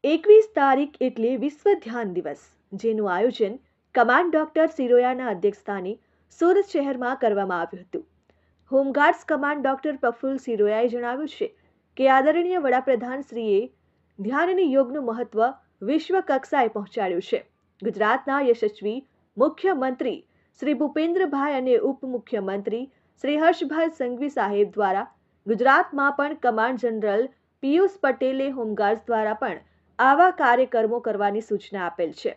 21 તારીખ એટલે વિશ્વ ધ્યાન દિવસ, જેનું આયોજન કમાન્ડ ડોક્ટર સિરોયાના અધ્યક્ષસ્થાને સુરત શહેરમાં કરવામાં આવ્યું હતું. હોમગાર્ડ્સ કમાન્ડ ડોક્ટર પ્રફુલ્લ સિરોયાએ જણાવ્યું છે કે આદરણીય વડાપ્રધાન શ્રીએ ધ્યાન અને યોગનું મહત્વ વિશ્વ કક્ષાએ પહોંચાડ્યું છે. ગુજરાતના યશસ્વી મુખ્યમંત્રી શ્રી ભૂપેન્દ્રભાઈ અને ઉપમુખ્યમંત્રી શ્રી હર્ષભાઈ સંઘવી સાહેબ દ્વારા ગુજરાતમાં પણ કમાન્ડ જનરલ પિયુષ પટેલે હોમગાર્ડ્સ દ્વારા પણ આવા કાર્યક્રમો કરવાની સૂચના આપેલ છે.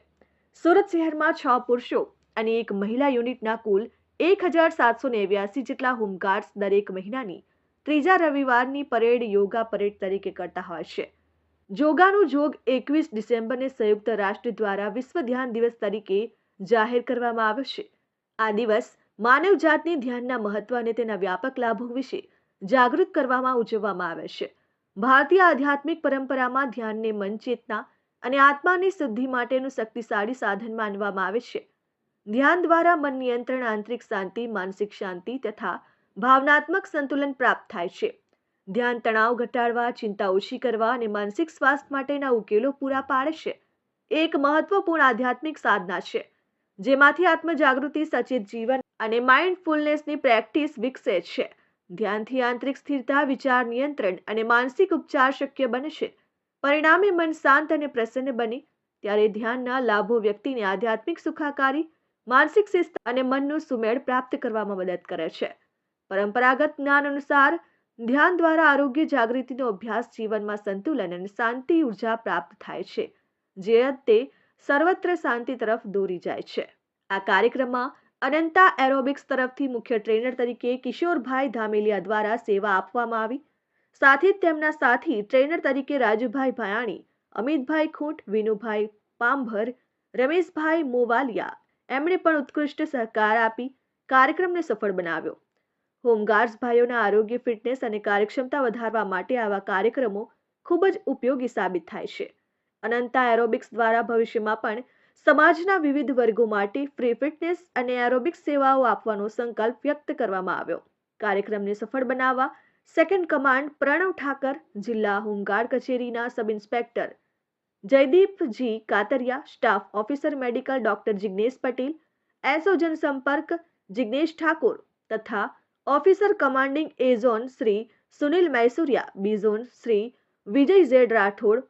સુરત શહેરમાં 6 પુરુષો અને 1 મહિલા યુનિટના કુલ 1789 જેટલા હોમગાર્ડ્સ દરેક મહિનાની ત્રીજા રવિવારની પરેડ યોગા પરેડ તરીકે કરતા હોય છે. જોગાનું જોગ 21 ડિસેમ્બરને સંયુક્ત રાષ્ટ્ર દ્વારા વિશ્વ ધ્યાન દિવસ તરીકે જાહેર કરવામાં આવ્યો છે. આ દિવસ માનવજાતની ધ્યાનના મહત્વ અને તેના વ્યાપક લાભો વિશે જાગૃત કરવામાં ઉજવવામાં આવે છે. ભારતીય આધ્યાત્મિક પરંપરામાં ધ્યાનને મન, ચેતના અને આત્માની શુદ્ધિ માટેનું શક્તિશાળી સાધન માનવામાં આવે છે. ધ્યાન દ્વારા મન નિયંત્રણ, આંતરિક શાંતિ, માનસિક શાંતિ તથા ભાવનાત્મક સંતુલન પ્રાપ્ત થાય છે. ધ્યાન તણાવ ઘટાડવા, ચિંતા ઓછી કરવા અને માનસિક સ્વાસ્થ્ય માટેના ઉકેલો પૂરા પાડે છે. એક મહત્વપૂર્ણ આધ્યાત્મિક સાધના છે, જેમાંથી આત્મજાગૃતિ, સચેત જીવન અને માઇન્ડફુલનેસની પ્રેક્ટિસ વિકસે છે. ધ્યાનથી આંતરિક સ્થિરતા, વિચાર નિયંત્રણ અને માનસિક ઉપચાર શક્ય બને છે. પરિણામે મન શાંત અને પ્રસન્ન બને. ત્યારે ધ્યાનના લાભો વ્યક્તિને આધ્યાત્મિક સુખાકારી, માનસિક શિસ્ત અને મનનું સુમેળ પ્રાપ્ત કરવામાં મદદ કરે છે. પરંપરાગત જ્ઞાન અનુસાર ધ્યાન દ્વારા આરોગ્ય, જાગૃતિનો અભ્યાસ, જીવનમાં સંતુલન અને શાંતિ ઉર્જા પ્રાપ્ત થાય છે, જે અંતે સર્વત્ર શાંતિ તરફ દોરી જાય છે. આ કાર્યક્રમમાં અનંતા એરોબિક્સ તરફથી મુખ્ય ટ્રેનર તરીકે કિશોરભાઈ ધામેલિયા દ્વારા સેવા આપવામાં આવી. સાથે જ તેમના સાથી ટ્રેનર તરીકે રાજુભાઈ ભયાણી, અમિતભાઈ ખૂંટ, વિનુભાઈ પાંભર, રમેશભાઈ મોવાલિયા એમણે પણ ઉત્કૃષ્ટ સહકાર આપી કાર્યક્રમને સફળ બનાવ્યો. હોમગાર્ડ્સ ભાઈઓના આરોગ્ય, ફિટનેસ અને કાર્યક્ષમતા વધારવા માટે આવા કાર્યક્રમો ખૂબ જ ઉપયોગી સાબિત થાય છે. અનંતા એરોબિક્સ દ્વારા ભવિષ્યમાં પણ સમાજના વિવિધ વર્ગો માટે ફ્રી ફિટનેસ અને એરોબિક્સ સેવાઓ આપવાનો સંકલ્પ વ્યક્ત કરવામાં આવ્યો. કાર્યક્રમને સફળ બનાવવા સેકન્ડ કમાન્ડ પ્રણવ ઠાકર, જિલ્લા હોમગાર્ડ કચેરીના sub inspector Jaydeepji Katariya, staff officer medical doctor Jignesh Patel, SO જનસંપર્ક જિગ્નેશ ઠાકોર તથા officer commanding A zone Shri Sunil Mysuria, B zone Shri Vijay Z Rathod,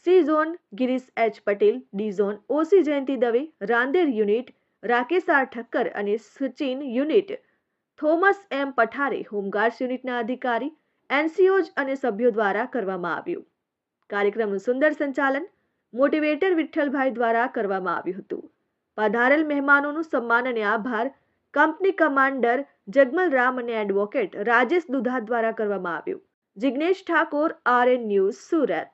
C zone Girish H Patel, D zone OC Jayanti Dave, Rander unit Rakesh R Thakkar અને Sachin unit Thomas M Pathare home guards યુનિટના અધિકારી, એનસીઓઝ અને સભ્યો દ્વારા કરવામાં આવ્યું. કાર્યક્રમનું સુંદર સંચાલન મોટિવેટર વિઠ્ઠલભાઈ દ્વારા કરવામાં આવ્યું હતું. પધારેલ મહેમાનોનું સન્માન અને આભાર કંપની કમાન્ડર જગમલ રામ અને એડવોકેટ રાજેશ દુધા દ્વારા કરવામાં આવ્યું. Jignesh Thakor, RN news, Surat.